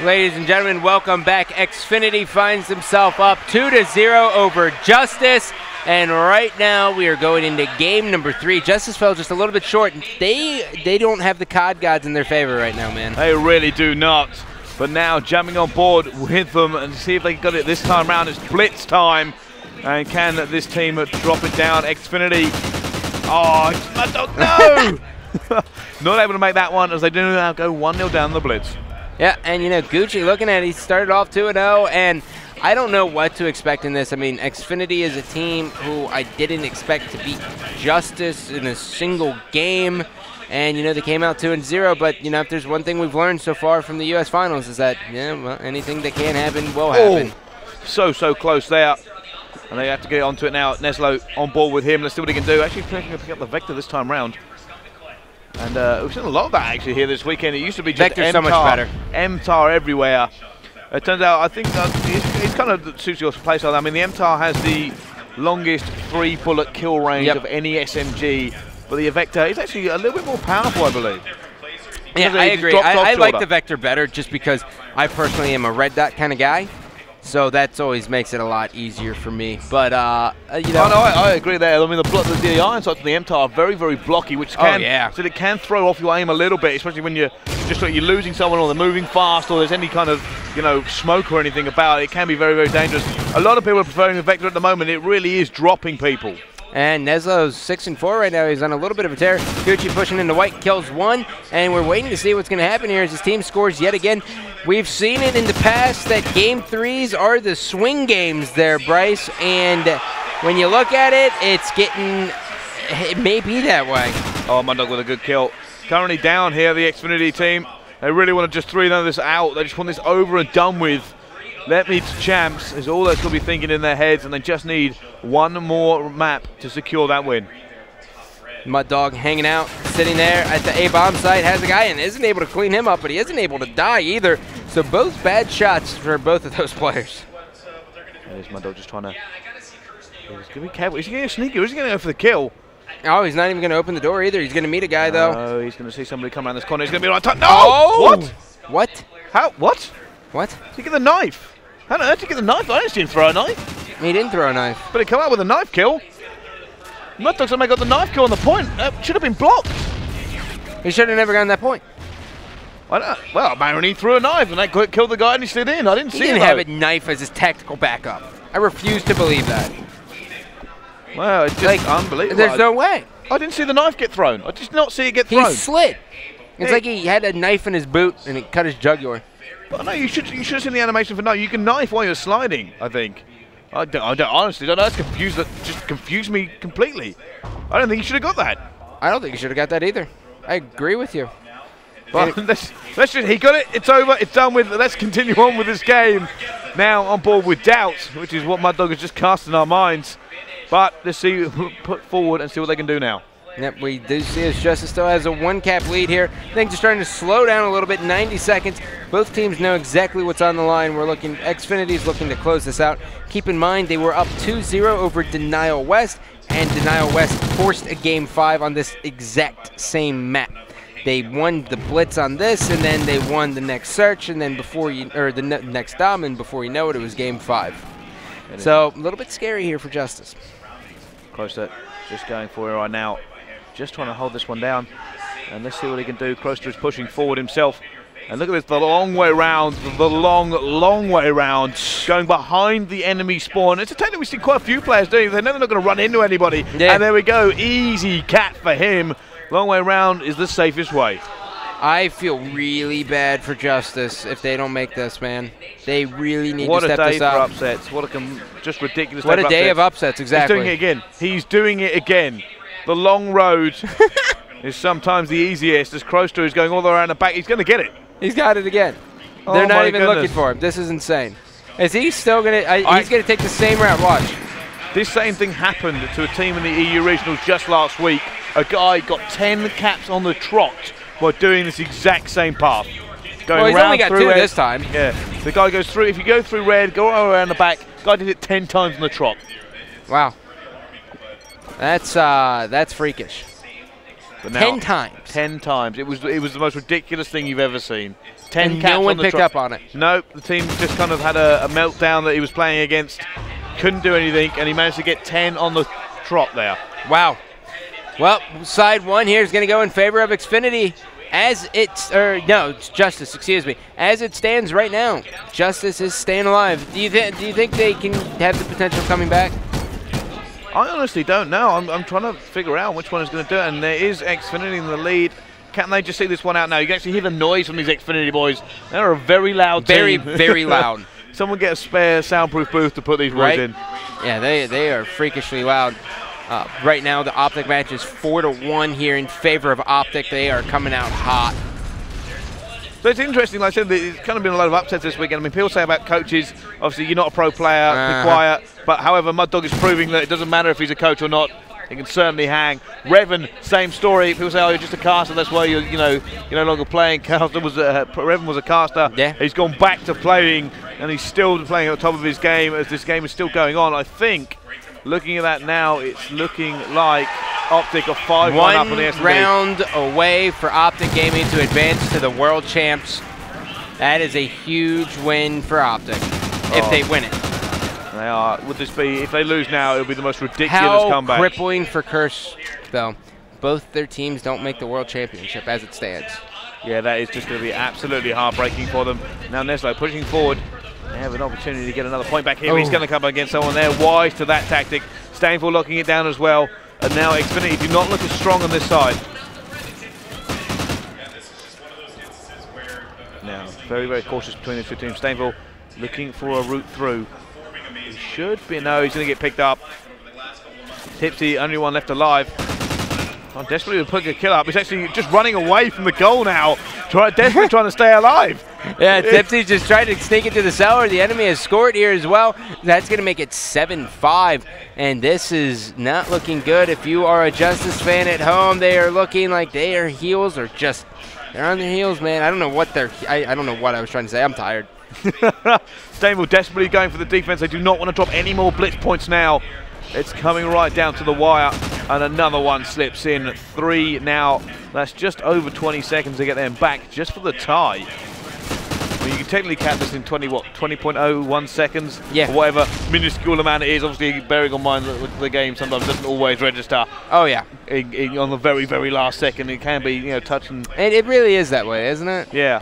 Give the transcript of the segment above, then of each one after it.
Ladies and gentlemen, welcome back. Xfinity finds himself up 2-0 over Justus. And right now we are going into game number 3. Justus fell just a little bit short. They don't have the COD gods in their favor right now, man. They really do not. But now jumping on board with them and see if they got it this time around. It's blitz time. And can this team drop it down? Xfinity. Oh, no! Not able to make that one as they do now go 1-0 down the blitz. Yeah, and you know, Gucci looking at it, he started off 2-0, and I don't know what to expect in this. I mean, Xfinity is a team who I didn't expect to beat Justus in a single game. And, you know, they came out 2-0, but, you know, if there's one thing we've learned so far from the U.S. Finals is that, yeah, well, anything that can happen will happen. So close there. And they have to get onto it now. Neslo on board with him. Let's see what he can do. Actually, picking up the Vector this time round. And we've seen a lot of that actually here this weekend. It used to be just Vector's so much better. MTAR everywhere. It turns out, I think it's kind of suits your play style. I mean, the MTAR has the longest 3-bullet kill range of any SMG, but the Vector is actually a little bit more powerful, I believe. Yeah, I agree. I like the Vector better just because I personally am a red dot kind of guy. So that always makes it a lot easier for me. But, you know. Oh, no, I agree there. I mean, the iron sights of the MTAR are very, very blocky, which can, so it can throw off your aim a little bit, especially when you're losing someone or they're moving fast or there's any kind of, you know, smoke or anything about it. It can be very, very dangerous. A lot of people are preferring the Vector at the moment. It really is dropping people. And Neslo's 6-4 right now. He's on a little bit of a tear. Gucci pushing into white, kills one. And we're waiting to see what's going to happen here as his team scores yet again. We've seen it in the past that game 3s are the swing games there, Bryce. And when you look at it, it may be that way. Oh, Mundog with a good kill. Currently down here, the Xfinity team. They really want to just 3-0 this out. They just want this over and done with. Let me to champs is all they're going to be thinking in their heads, and they just need one more map to secure that win. Mud Dog hanging out, sitting there at the A-bomb site, has a guy and isn't able to clean him up, but he isn't able to die either. So both bad shots for both of those players. There's Mud Dog just trying to. He's going to be careful. Is he going to sneak or is he going to go for the kill? Oh, he's not even going to open the door either. He's going to meet a guy though. Oh, he's going to see somebody come around this corner. He's going to be right. No! Oh! What? What? How? What? What? Did he get the knife? How on earth did he get the knife? I didn't see him throw a knife. He didn't throw a knife. But he come out with a knife kill. Mud Dog's got the knife kill on the point. That should have been blocked. He should have never gotten that point. Well, Maroney threw a knife and that killed the guy and he slid in. I didn't see it. He didn't have a knife as his tactical backup. I refuse to believe that. Well, it's just unbelievable. There's no way. I didn't see the knife get thrown. I did not see it get thrown. He slid. It's like he had a knife in his boot and it cut his jugular. Well, no, you should have seen the animation for no. You can knife while you're sliding, I think. I honestly don't know. That just confused me completely. I don't think you should have got that. I don't think you should have got that either. I agree with you. But he got it. It's over. It's done with. Let's continue on with this game. Now on board with doubts, which is what Mud Dog has just cast in our minds. But let's see, put forward and see what they can do now. Yep, we do see as Justus still has a 1-cap lead here. Things are starting to slow down a little bit, 90 seconds. Both teams know exactly what's on the line. Xfinity's looking to close this out. Keep in mind, they were up 2-0 over Denial West, and Denial West forced a Game 5 on this exact same map. They won the blitz on this, and then they won the next search, and then the next dom, and before you know it, it was Game 5. So, a little bit scary here for Justus. Kroster just going for it right now. Just trying to hold this one down. And let's see what he can do. Kroster is pushing forward himself. And look at this, the long way round, the long way round, going behind the enemy spawn. It's a technique we've seen quite a few players doing. They know they're not going to run into anybody. Yeah. And there we go, easy cat for him. Long way round is the safest way. I feel really bad for Justus if they don't make this, man. They really need to step this up. What a day for upsets. What a just ridiculous day. What a day of upsets, exactly. He's doing it again. He's doing it again. The long road is sometimes the easiest. As Kroster is going all the way around the back, he's going to get it. He's got it again. They're not even looking for him. This is insane. Is he still going to? He's going to take the same route. Watch. This same thing happened to a team in the EU Regionals just last week. A guy got 10 caps on the trot while doing this exact same path. Well, he's only got 2 this time. Yeah, the guy goes through. If you go through red, go all around the back. Guy did it 10 times on the trot. Wow. That's freakish. But now, 10 times. 10 times. It was the most ridiculous thing you've ever seen. 10 and caps no one on the picked up on it. No, the team just kind of had a meltdown that he was playing against. Couldn't do anything, and he managed to get 10 on the trot there. Wow. Well, side one here is going to go in favor of Xfinity as it's, no, it's Justus, excuse me. As it stands right now, Justus is staying alive. Do you think they can have the potential of coming back? I honestly don't know. I'm trying to figure out which one is going to do it, and there is Xfinity in the lead. Can they just see this one out now? You can actually hear the noise from these Xfinity boys. They're a very loud team. Very loud. Someone get a spare soundproof booth to put these boys in. Yeah, they are freakishly loud. Right now, the Optic match is 4-1 here in favor of Optic. They are coming out hot. So it's interesting, like I said, there's kind of been a lot of upsets this weekend. I mean, people say about coaches, obviously you're not a pro player, be quiet. But however, Mud Dog is proving that it doesn't matter if he's a coach or not. He can certainly hang. Revan, same story. People say, oh, you're just a caster, that's why you're no longer playing. Revan was a caster. Yeah. He's gone back to playing, and he's still playing at the top of his game as this game is still going on. I think, looking at that now, it's looking like Optic are 5-1 up on the S&D. 1 round away for Optic Gaming to advance to the World Champs. That is a huge win for Optic if they win it. They are. Would this be, if they lose now, it'll be the most ridiculous comeback. How crippling for Curse, though. Both their teams don't make the World Championship as it stands. Yeah, that is just going to be absolutely heartbreaking for them. Now Neslo pushing forward. They have an opportunity to get another point back here. He's going to come against someone there. Wise to that tactic. Stainful locking it down as well. And now Xfinity do not look as strong on this side. Now, very, very cautious between these two teams. Stainful looking for a route through. He should be, no, he's going to get picked up. Tipsy, only one left alive. I'm desperately putting a kill up. He's actually just running away from the goal now. Desperately trying to stay alive. Yeah, Tipsy's just trying to sneak into the cellar. The enemy has scored here as well. That's going to make it 7-5. And this is not looking good. If you are a Justus fan at home, they are looking like their heels are just, they're on their heels, man. I don't know what they're, I don't know what I was trying to say. I'm tired. Stainville desperately going for the defense. They do not want to drop any more blitz points now. It's coming right down to the wire, and another one slips in. 3 now. That's just over 20 seconds to get them back just for the tie. I mean, you can technically count this in 20.01 seconds, yeah, or whatever minuscule amount it is. Obviously, bearing in mind that the game sometimes doesn't always register. Oh yeah, on the very, very last second, it can be touching. It really is that way, isn't it? Yeah.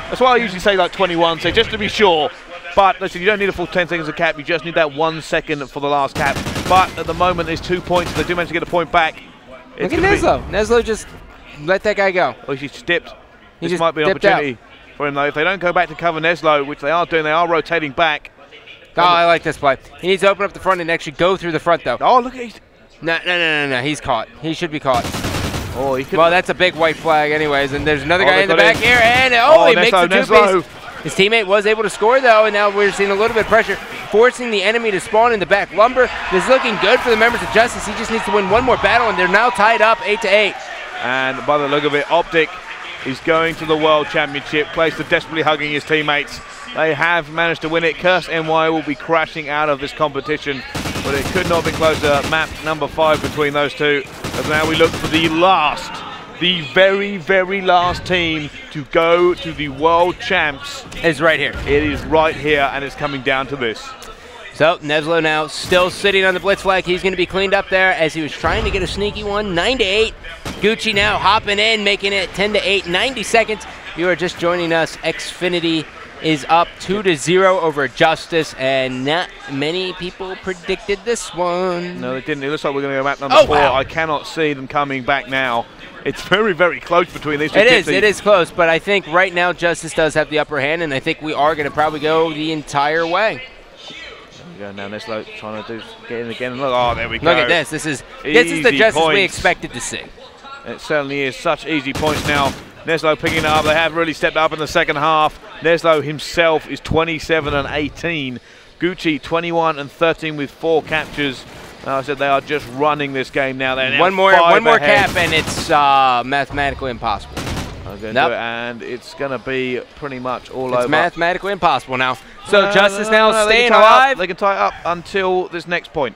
That's why I usually say like 21, so just to be sure. But listen, you don't need a full 10 seconds of cap. You just need that 1 second for the last cap. But at the moment, there's 2 points. They do manage to get a point back. Look at Neslo. Neslo just let that guy go. Oh, he's dipped. He this might be an opportunity for him, though. If they don't go back to cover Neslo, which they are doing, they are rotating back. Oh, I like this play. He needs to open up the front and actually go through the front, though. Oh, look at it. No. He's caught. He should be caught. Oh, he could. Well, that's a big white flag anyways. And there's another guy in the back here. And, he makes the two-piece. His teammate was able to score, though, and now we're seeing a little bit of pressure, forcing the enemy to spawn in the back. Lumber is looking good for the members of Justus. He just needs to win one more battle, and they're now tied up 8-8. And by the look of it, Optic is going to the World Championship. Clayster desperately hugging his teammates. They have managed to win it. Curse NY will be crashing out of this competition, but it could not have been closer. Map number 5 between those two. As now we look for the very, very last team to go to the World Champs. It's right here. It is right here, and it's coming down to this. So Neslo now still sitting on the blitz flag. He's going to be cleaned up there as he was trying to get a sneaky one. 9-8. Gucci now hopping in, making it 10-8. 90 seconds. You are just joining us. Xfinity is up 2-0 over Justus, and not many people predicted this one. No, they didn't. It looks like we're going to go map number 4. Wow. I cannot see them coming back now. It's very, very close between these two teams. It is close, but I think right now Justus does have the upper hand, and I think we are going to probably go the entire way. There we go now. Neslo trying to get in again. Look, oh, there we go. Look at this. This is the Justus we expected to see. It certainly is. Such easy points now. Neslo picking it up. They have really stepped up in the second half. Neslo himself is 27-18. Gucci 21-13 with 4 captures. I said they are just running this game now. They're now one more cap, and it's mathematically impossible. And it's going to be pretty much all over. It's mathematically impossible now. So Justus now staying alive. They can tie it up until this next point.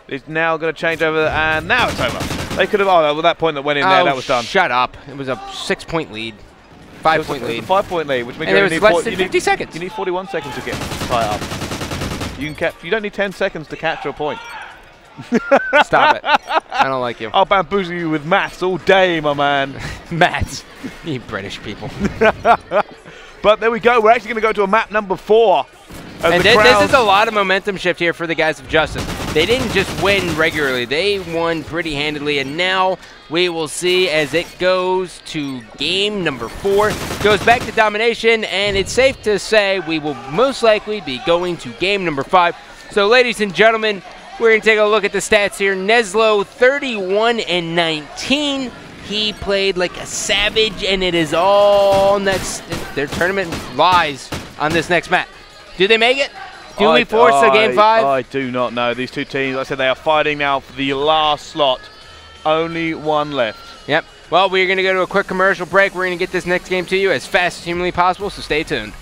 It's now going to change over, and now it's over. They could have, well, that point that went in there, that was done. Shut up. It was a 6-point lead. 5-point lead. 5-point lead, which means and you there was need less than 50 seconds. You need 41 seconds to get tie up. You don't need 10 seconds to capture a point. Stop it. I don't like you. I'll bamboozle you with maths all day, my man. Maths. You British people. But there we go. We're actually going to go to a map number 4. And this is a lot of momentum shift here for the guys of Justus. They didn't just win regularly. They won pretty handedly. And now we will see as it goes to game number 4. Goes back to domination. And it's safe to say we will most likely be going to game number 5. So, ladies and gentlemen, we're going to take a look at the stats here. Neslo, 31-19. He played like a savage, and it is all next. Their tournament lies on this next match. Do they make it? Do we force a game 5? I do not know. These two teams, like I said, they are fighting now for the last slot. Only one left. Yep. Well, we're going to go to a quick commercial break. We're going to get this next game to you as fast as humanly possible, so stay tuned.